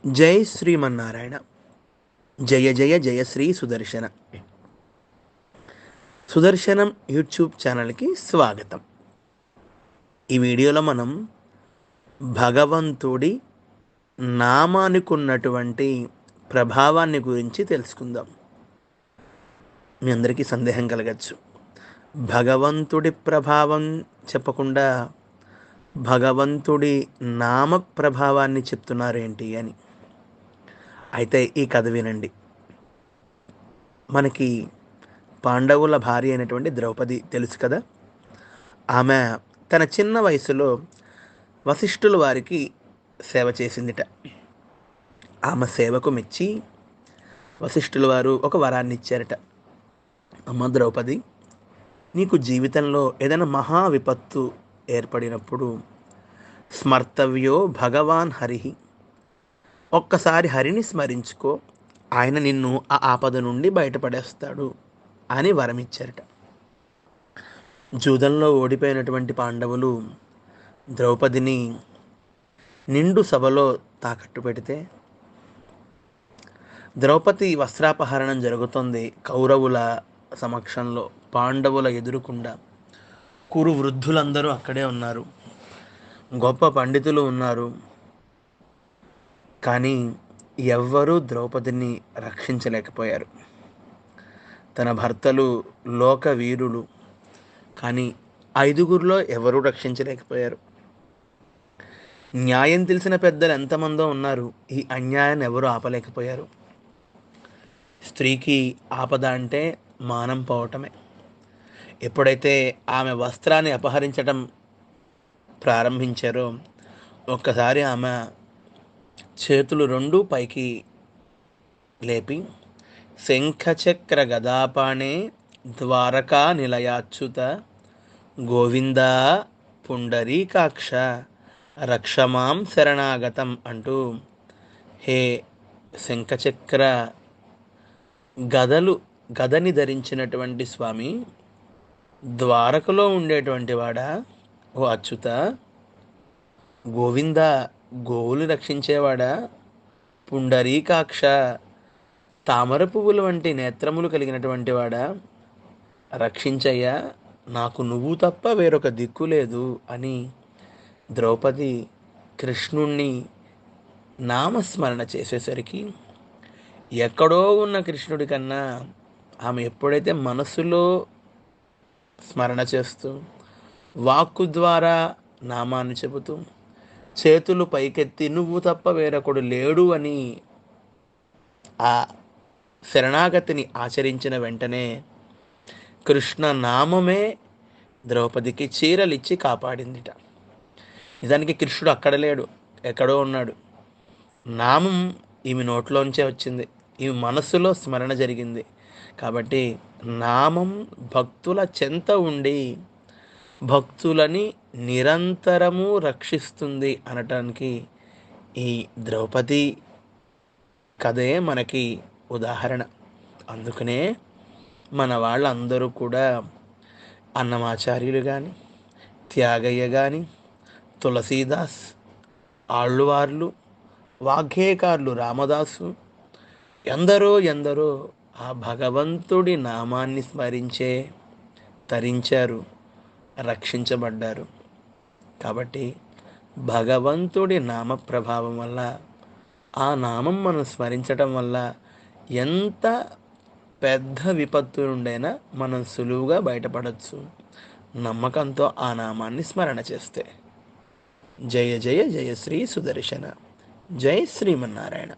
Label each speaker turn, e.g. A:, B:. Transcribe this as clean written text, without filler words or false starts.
A: జై శ్రీమన్నారాయణ. జయ జయ జయ శ్రీ సుదర్శన. సుదర్శనం యూట్యూబ్ ఛానల్కి స్వాగతం. ఈ వీడియోలో మనం భగవంతుడి నామానికి ఉన్నటువంటి ప్రభావాన్ని గురించి తెలుసుకుందాం. మీ అందరికీ సందేహం కలగచ్చు, భగవంతుడి ప్రభావం చెప్పకుండా భగవంతుడి నామ ప్రభావాన్ని చెప్తున్నారేంటి అని. అయితే ఈ కథ వినండి. మనకి పాండవుల భార్య అయినటువంటి ద్రౌపది తెలుసు కదా. ఆమె తన చిన్న వయసులో వశిష్ఠుల వారికి సేవ చేసిందిట. ఆమె సేవకు మెచ్చి వశిష్ఠుల వారు ఒక వరాన్ని ఇచ్చారట. అమ్మ ద్రౌపది, నీకు జీవితంలో ఏదైనా మహా విపత్తు ఏర్పడినప్పుడు స్మర్తవ్యో భగవాన్ హరిహి, ఒక్కసారి హరిని స్మరించుకో, ఆయన నిన్ను ఆ ఆపద నుండి బయటపడేస్తాడు అని వరమిచ్చారట. జూదంలో ఓడిపోయినటువంటి పాండవులు ద్రౌపదిని నిండు సభలో తాకట్టు పెడితే, ద్రౌపది వస్త్రాపహరణం జరుగుతుంది కౌరవుల సమక్షంలో, పాండవుల ఎదురుకుండా. కురు వృద్ధులందరూ అక్కడే ఉన్నారు, గొప్ప పండితులు ఉన్నారు. కానీ ఎవ్వరూ ద్రౌపదిని రక్షించలేకపోయారు. తన భర్తలు లోక వీరులు, కానీ ఐదుగురిలో ఎవరూ రక్షించలేకపోయారు. న్యాయం తెలిసిన పెద్దలు ఎంతమందో ఉన్నారు, ఈ అన్యాయాన్ని ఎవరూ ఆపలేకపోయారు. స్త్రీకి ఆపద అంటే మానం పోవటమే. ఎప్పుడైతే ఆమె వస్త్రాన్ని అపహరించడం ప్రారంభించారో, ఒక్కసారి ఆమె చేతులు రెండూ పైకి లేపి, శంఖచక్ర గదాపాణే ద్వారకా నిలయాచ్యుత గోవింద పుండరీకాక్ష రక్షమాం శరణాగతం అంటూ, హే శంఖచక్ర గదని ధరించినటువంటి స్వామి, ద్వారకలో ఉండేటువంటి వాడా, ఓ అచ్యుత, గోవింద గోవులు రక్షించేవాడా, పుండరీకాక్ష తామర పువ్వుల వంటి నేత్రములు కలిగినటువంటి వాడా, రక్షించయ్యా, నాకు నువ్వు తప్ప వేరొక దిక్కు లేదు అని ద్రౌపది కృష్ణుణ్ణి నామస్మరణ చేసేసరికి, ఎక్కడో ఉన్న కృష్ణుడి కన్నా ఆమె ఎప్పుడైతే మనసులో స్మరణ చేస్తూ వాక్కు ద్వారా నామాన్ని చెబుతూ చేతులు పైకెత్తి నువ్వు తప్ప వేరొకడు లేడు అని ఆ శరణాగతిని ఆచరించిన వెంటనే కృష్ణ నామమే ద్రౌపదికి చీరలిచ్చి కాపాడిందిట. నిజానికి కృష్ణుడు అక్కడ లేడు, ఎక్కడో ఉన్నాడు. నామం ఈమె నోట్లోంచే వచ్చింది, ఈమె మనస్సులో స్మరణ జరిగింది. కాబట్టి నామం భక్తుల చెంత ఉండి భక్తులని నిరంతరము రక్షిస్తుంది అనటానికి ఈ ద్రౌపది కథే మనకి ఉదాహరణ. అందుకనే మన వాళ్ళందరూ కూడా అన్నమాచార్యులు కానీ, త్యాగయ్య కానీ, తులసీదాస్, ఆళ్ళవార్లు, వాగ్గేయకారులు రామదాసు, ఎందరో ఎందరో ఆ భగవంతుడి నామాన్ని స్మరించే తరించారు, రక్షించబడ్డారు. కాబట్టి భగవంతుడి నామ ప్రభావం వల్ల, ఆ నామం మనం స్మరించటం వల్ల ఎంత పెద్ద విపత్తు నుండైనా మనం సులువుగా బయటపడవచ్చు, నమ్మకంతో ఆ నామాన్ని స్మరణ చేస్తే. జయ జయ జయ శ్రీ సుదర్శన. జై శ్రీమన్నారాయణ.